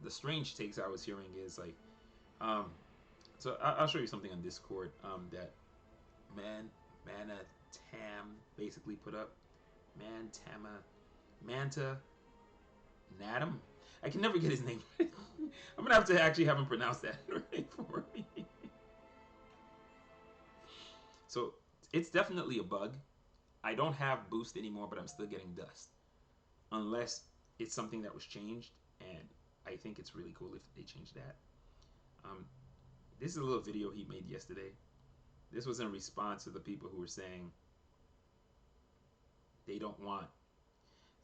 the strange takes I was hearing is like, um, so I'll show you something on Discord that man Mana Tam basically put up. Man Tama Manta Natum. I can never get his name. I'm gonna have to actually have him pronounce that right for me. So it's definitely a bug. I don't have boost anymore, but I'm still getting dust. Unless it's something that was changed, and I think it's really cool if they change that. Um, this is a little video he made yesterday. This was in response to the people who were saying they don't want,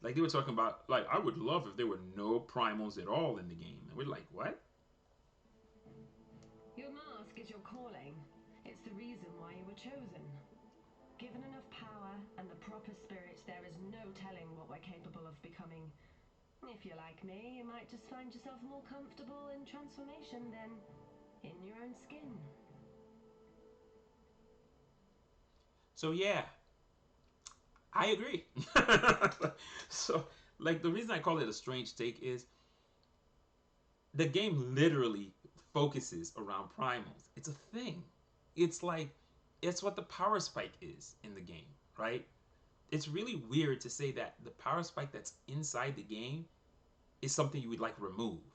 like they were talking about, like I would love if there were no primals at all in the game, and we're like, what? Your mask is your calling. It's the reason why you were chosen. Given enough power and the proper spirit, there is no telling what we're capable of becoming. If you're like me, you might just find yourself more comfortable in transformation than in your own skin. So yeah, I agree. So like the reason I call it a strange take is the game literally focuses around primals. It's a thing. It's like it's what the power spike is in the game, right? It's really weird to say that the power spike that's inside the game is something you would like removed.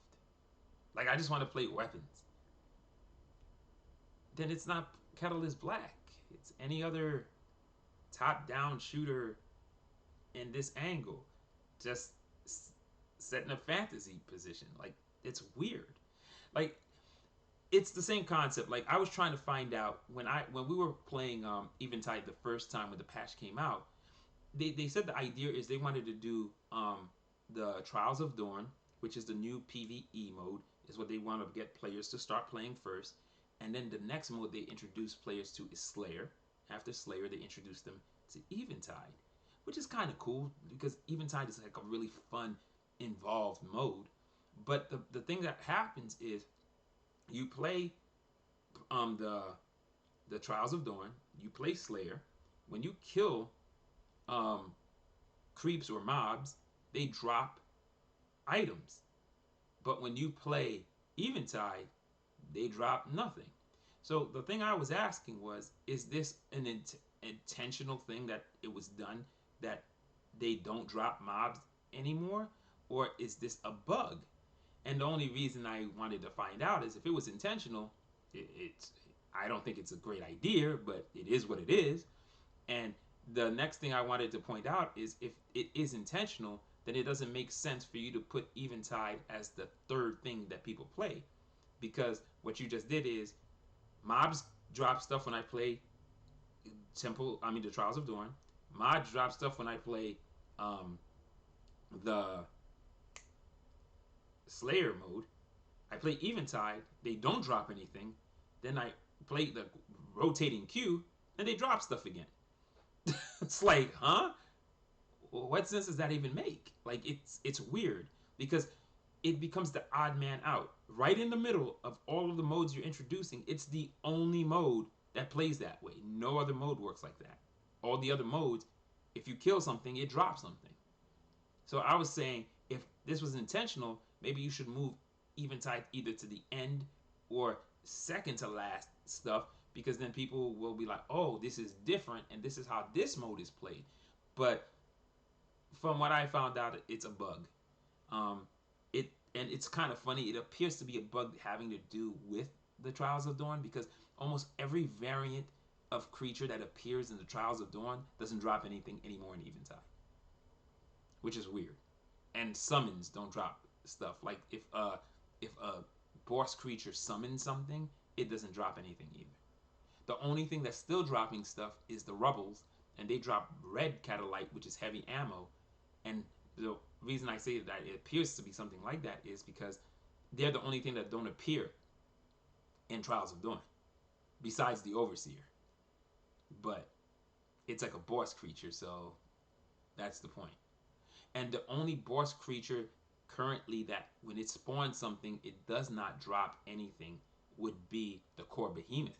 Like I just want to play weapons. Then it's not Catalyst Black. It's any other top-down shooter in this angle, just set in a fantasy position. Like it's weird. Like it's the same concept. Like I was trying to find out when we were playing Eventide the first time when the patch came out. They said the idea is they wanted to do the Trials of Dawn, which is the new PvE mode, is what they want to get players to start playing first, and then the next mode they introduce players to is Slayer. After Slayer, they introduce them to Eventide, which is kind of cool because Eventide is like a really fun, involved mode. But the thing that happens is you play the Trials of Dawn, you play Slayer. When you kill um, creeps or mobs, they drop items. But when you play Eventide, they drop nothing. So the thing I was asking was, is this an intentional thing that it was done that they don't drop mobs anymore? Or is this a bug? And the only reason I wanted to find out is if it was intentional, it's I don't think it's a great idea, but it is what it is. And the next thing I wanted to point out is if it is intentional, then it doesn't make sense for you to put Eventide as the third thing that people play. Because what you just did is mobs drop stuff when I play the Trials of Dawn. Mods drop stuff when I play um, the Slayer mode. I play Eventide, they don't drop anything. Then I play the rotating queue, and they drop stuff again. It's like, huh? What sense does that even make? Like it's weird because it becomes the odd man out. Right in the middle of all of the modes you're introducing, it's the only mode that plays that way. No other mode works like that. All the other modes, if you kill something, it drops something. So I was saying if this was intentional, maybe you should move Eventide either to the end or second to last stuff because then people will be like, oh, this is different and this is how this mode is played. But from what I found out, it's a bug. Um, it's kind of funny. It appears to be a bug having to do with the Trials of Dawn because almost every variant of creature that appears in the Trials of Dawn doesn't drop anything anymore in Eventide, which is weird. And summons don't drop stuff. Like if a boss creature summons something, it doesn't drop anything either. The only thing that's still dropping stuff is the Rubbles, and they drop red Catalyte, which is heavy ammo. And the reason I say that it appears to be something like that is because they're the only thing that don't appear in Trials of Dawn, besides the Overseer. But it's like a boss creature, so that's the point. And the only boss creature currently that when it spawns something, it does not drop anything would be the Core Behemoth.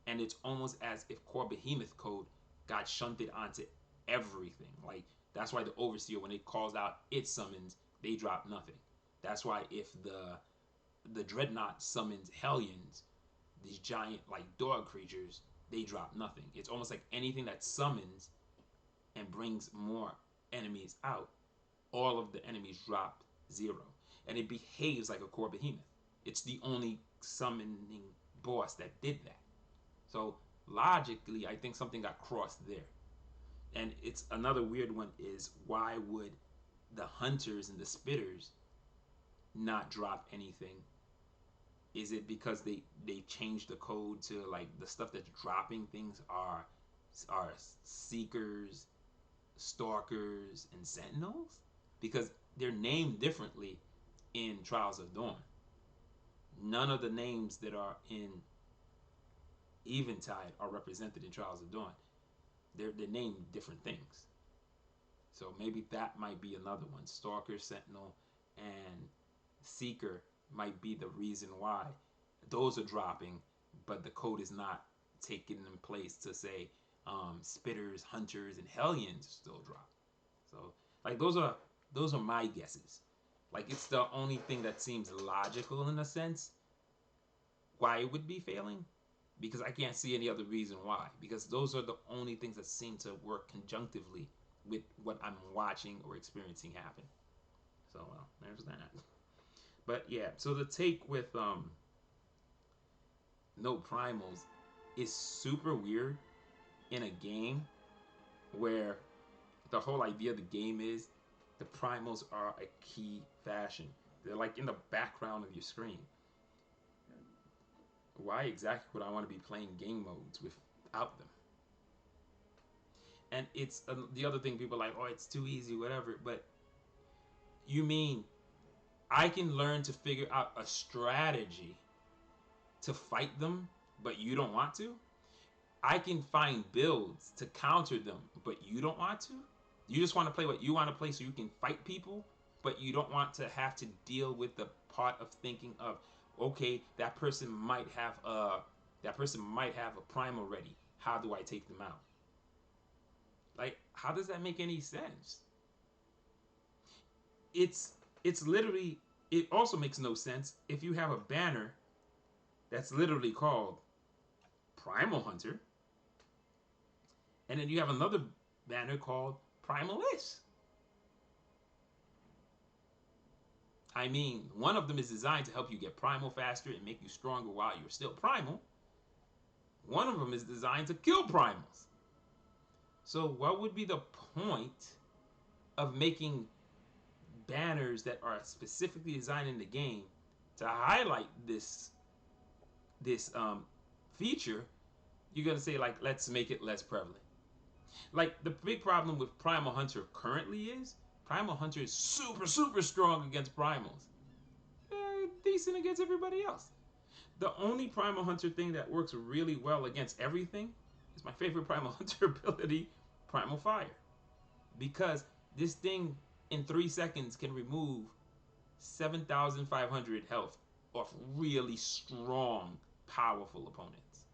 And it's almost as if Core Behemoth code got shunted onto everything. Like that's why the Overseer, when it calls out its summons, they drop nothing. That's why if the dreadnought summons hellions, these giant like dog creatures, they drop nothing. It's almost like anything that summons and brings more enemies out, all of the enemies drop 0. And it behaves like a core behemoth. It's the only summoning boss that did that. So logically, I think something got crossed there. And it's another weird one is why would the hunters and the spitters not drop anything? Is it because they changed the code to like the stuff that's dropping things are seekers, stalkers, and sentinels? Because they're named differently in Trials of Dawn. None of the names that are in Eventide are represented in Trials of Dawn. They're named different things. So maybe that might be another one. Stalker, Sentinel, and Seeker might be the reason why those are dropping, but the code is not taken in place to say Spitters, Hunters, and Hellions still drop. So like those are my guesses. Like it's the only thing that seems logical in a sense why it would be failing, because I can't see any other reason why. Because those are the only things that seem to work conjunctively with what I'm watching or experiencing happen. So there's that. But yeah, so the take with no primals is super weird in a game where the whole idea of the game is the primals are a key fashion. They're like in the background of your screen. Why exactly would I want to be playing game modes without them? And it's the other thing people are like, oh, it's too easy, whatever. But you mean I can learn to figure out a strategy to fight them, but you don't want to? I can find builds to counter them, but you don't want to? You just want to play what you want to play so you can fight people, but you don't want to have to deal with the part of thinking of, okay, that person might have a primal ready. How do I take them out? Like, how does that make any sense? It's it's literally, it also makes no sense if you have a banner that's literally called Primal Hunter, and then you have another banner called Primalis. I mean, one of them is designed to help you get primal faster and make you stronger while you're still primal. One of them is designed to kill primals. So what would be the point of making banners that are specifically designed in the game to highlight this feature? You're gonna say like, let's make it less prevalent. Like the big problem with Primal Hunter currently is Primal Hunter is super super strong against primals, decent against everybody else. The only Primal Hunter thing that works really well against everything is my favorite Primal Hunter ability, Primal Fire, because this thing in 3 seconds can remove 7,500 health off really strong, powerful opponents.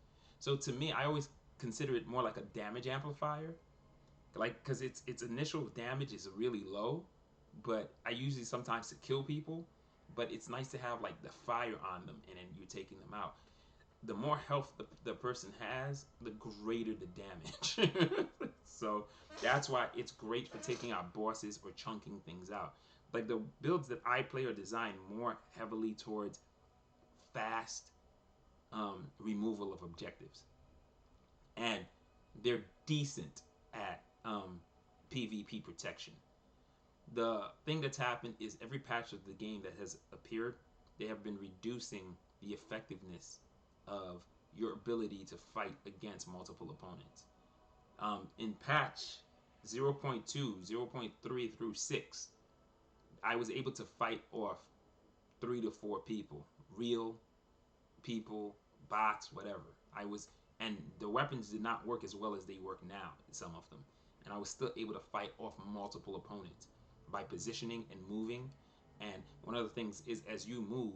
So to me, I always consider it more like a damage amplifier, like because its initial damage is really low, but I usually sometimes to kill people. But it's nice to have like the fire on them, and then you're taking them out. The more health the person has, the greater the damage. So that's why it's great for taking out bosses or chunking things out. Like the builds that I play are designed more heavily towards fast removal of objectives, and they're decent at PvP protection. The thing that's happened is every patch of the game that has appeared, they have been reducing the effectiveness of your ability to fight against multiple opponents. In patch 0.2, 0.3 through 6, I was able to fight off 3 to 4 people, real people, bots, whatever. And the weapons did not work as well as they work now, some of them. And I was still able to fight off multiple opponents by positioning and moving. And one of the things is, as you move,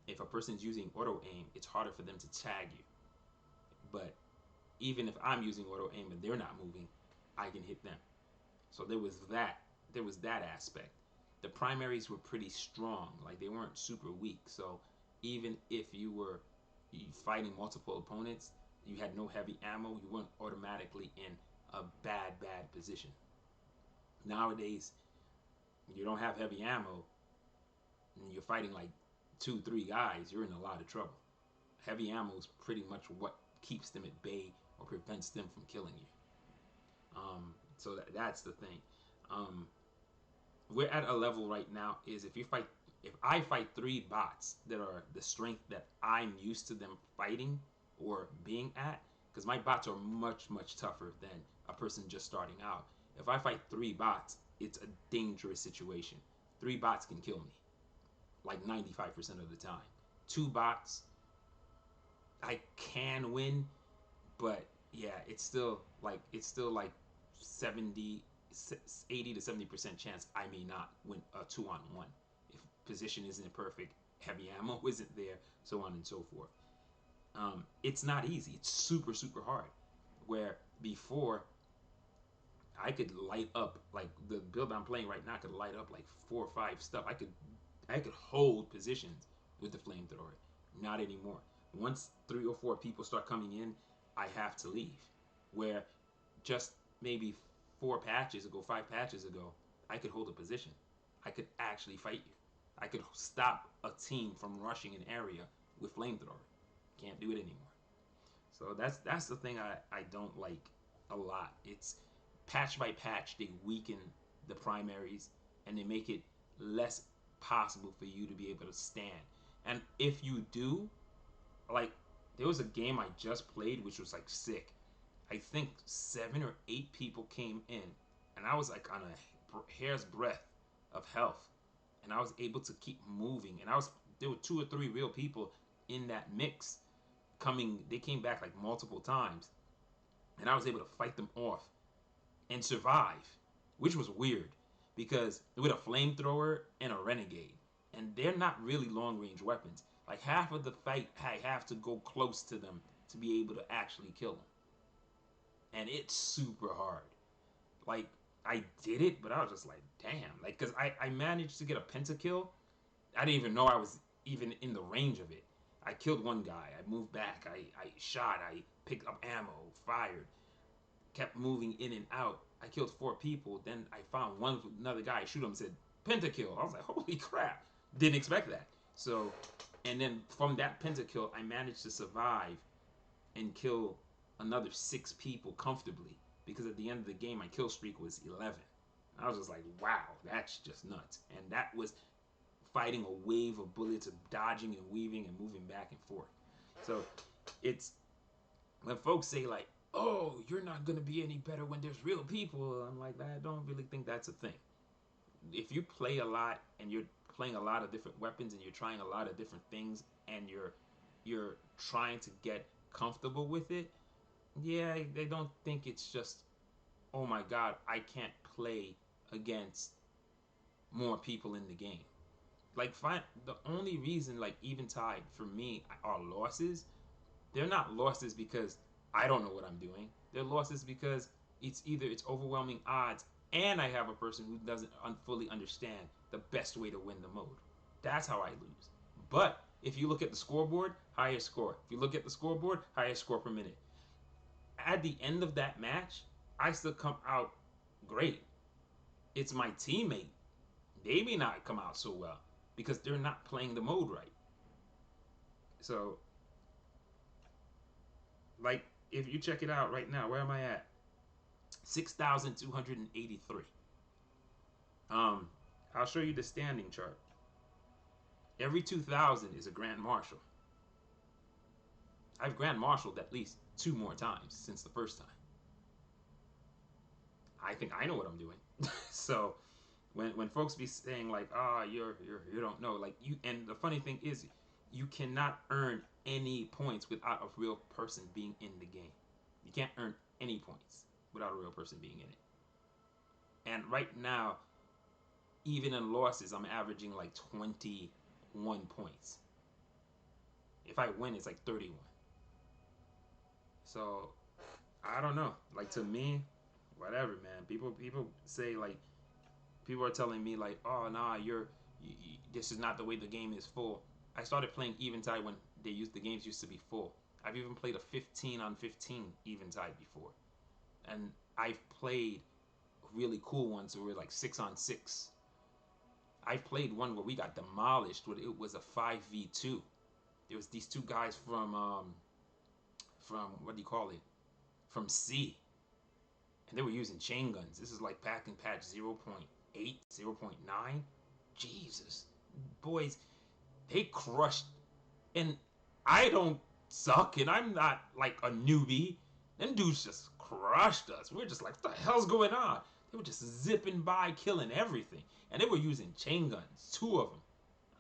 if a person's using auto aim, it's harder for them to tag you. But even if I'm using auto aim and they're not moving, I can hit them. So there was that aspect. the primaries were pretty strong. Like they weren't super weak. So even if you were fighting multiple opponents, you had no heavy ammo, you weren't automatically in a bad position. Nowadays, you don't have heavy ammo and you're fighting like 2, 3 guys, you're in a lot of trouble. Heavy ammo is pretty much what keeps them at bay or prevents them from killing you. So that's the thing. Um, we're at a level right now is if I fight 3 bots that are the strength that I'm used to them fighting or being at, because my bots are much tougher than a person just starting out. If I fight 3 bots, it's a dangerous situation. 3 bots can kill me, like 95% of the time. 2 bots, I can win, but yeah, it's still like 70, 80 to 70% chance I may not win a 2-on-1 if position isn't perfect, heavy ammo isn't there, so on and so forth. It's not easy. It's super hard. Where before I could light up like the build I'm playing right now could light up like 4 or 5 stuff. I could hold positions with the flamethrower. Not anymore. Once 3 or 4 people start coming in, I have to leave. Where just maybe 4 patches ago, 5 patches ago, I could hold a position. I could actually fight you. I could stop a team from rushing an area with flamethrower. Can't do it anymore. So that's the thing I don't like a lot. It's patch by patch they weaken the primaries and they make it less possible for you to be able to stand. And if you do, like there was a game I just played which was like sick. I think 7 or 8 people came in, and I was like on a hair's breadth of health, and I was able to keep moving. And there were 2 or 3 real people in that mix coming. They came back like multiple times, and I was able to fight them off and survive, which was weird because with a flamethrower and a renegade, and they're not really long range weapons. Like half of the fight, I have to go close to them to be able to actually kill them, and it's super hard. Like I did it, but I was just like, damn, like because I managed to get a pentakill. I didn't even know I was even in the range of it. I killed one guy. I moved back. I shot. I picked up ammo. Fired. Kept moving in and out. I killed 4 people. Then I found another guy. I shoot him. Said pentakill. I was like, holy crap! Didn't expect that. So, and then from that pentakill, I managed to survive and kill another 6 people comfortably. Because at the end of the game, my kill streak was 11. I was just like, wow, that's just nuts. And that was fighting a wave of bullets, of dodging and weaving and moving back and forth. So it's when folks say like, "Oh, you're not gonna be any better when there's real people," I'm like, I don't really think that's a thing. If you play a lot and you're playing a lot of different weapons and you're trying a lot of different things and you're trying to get comfortable with it, yeah, they don't think it's just, oh my god, I can't play against more people in the game. Like, fine, the only reason like Eventide for me are losses, they're not losses because I don't know what I'm doing. They're losses because it's overwhelming odds and I have a person who doesn't fully understand the best way to win the mode. That's how I lose. But if you look at the scoreboard, higher score. If you look at the scoreboard, higher score per minute. At the end of that match, I still come out great. It's my teammate. They may not come out so well because they're not playing the mode right. So, like, if you check it out right now, where am I at? 6,283. Um, I'll show you the standing chart. Every 2,000 is a Grand Marshal. I've Grand Marshaled at least 2 more times since the first time. I think I know what I'm doing. So when folks be saying like, "Ah, oh, you don't know," like you, and the funny thing is, you cannot earn any points without a real person being in the game. You can't earn any points without a real person being in it. And right now, even in losses, I'm averaging like 21 points. If I win, it's like 31. So I don't know. Like to me, whatever, man. People say like People are telling me like, oh nah, this is not the way the game is full. I started playing Eventide when the games used to be full. I've even played a 15 on 15 Eventide before, and I've played really cool ones where we're like 6 on 6. I played one where we got demolished. Where it was a 5v2. There was these two guys from what do you call it? From C, and they were using chain guns. This is like back in patch 0.8, 0.9. Jesus, boys, they crushed. And I don't suck, and I'm not like a newbie. Them dudes just crushed us. We are just like, what the hell's going on? They were just zipping by, killing everything, and they were using chain guns, 2 of them.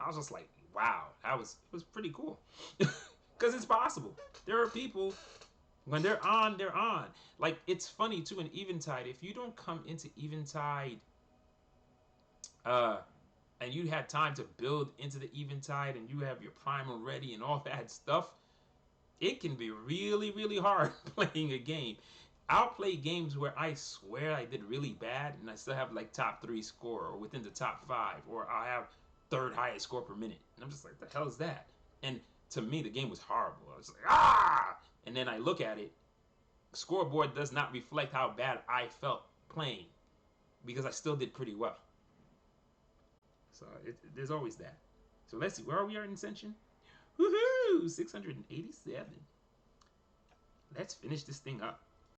I was just like, wow, it was pretty cool, because it's possible. There are people when they're on, they're on. Like it's funny too in Eventide. If you don't come into Eventide, uh, and you had time to build into the Eventide, and you have your primal ready and all that stuff, it can be really, really hard playing a game. I'll play games where I swear I did really bad and I still have like top 3 score or within the top 5, or I have 3rd highest score per minute. And I'm just like, the hell is that? And to me, the game was horrible. I was like, ah! And then I look at it, scoreboard does not reflect how bad I felt playing because I still did pretty well. So there's always that. So let's see, where are we at in Ascension? Woohoo! 687. Let's finish this thing up.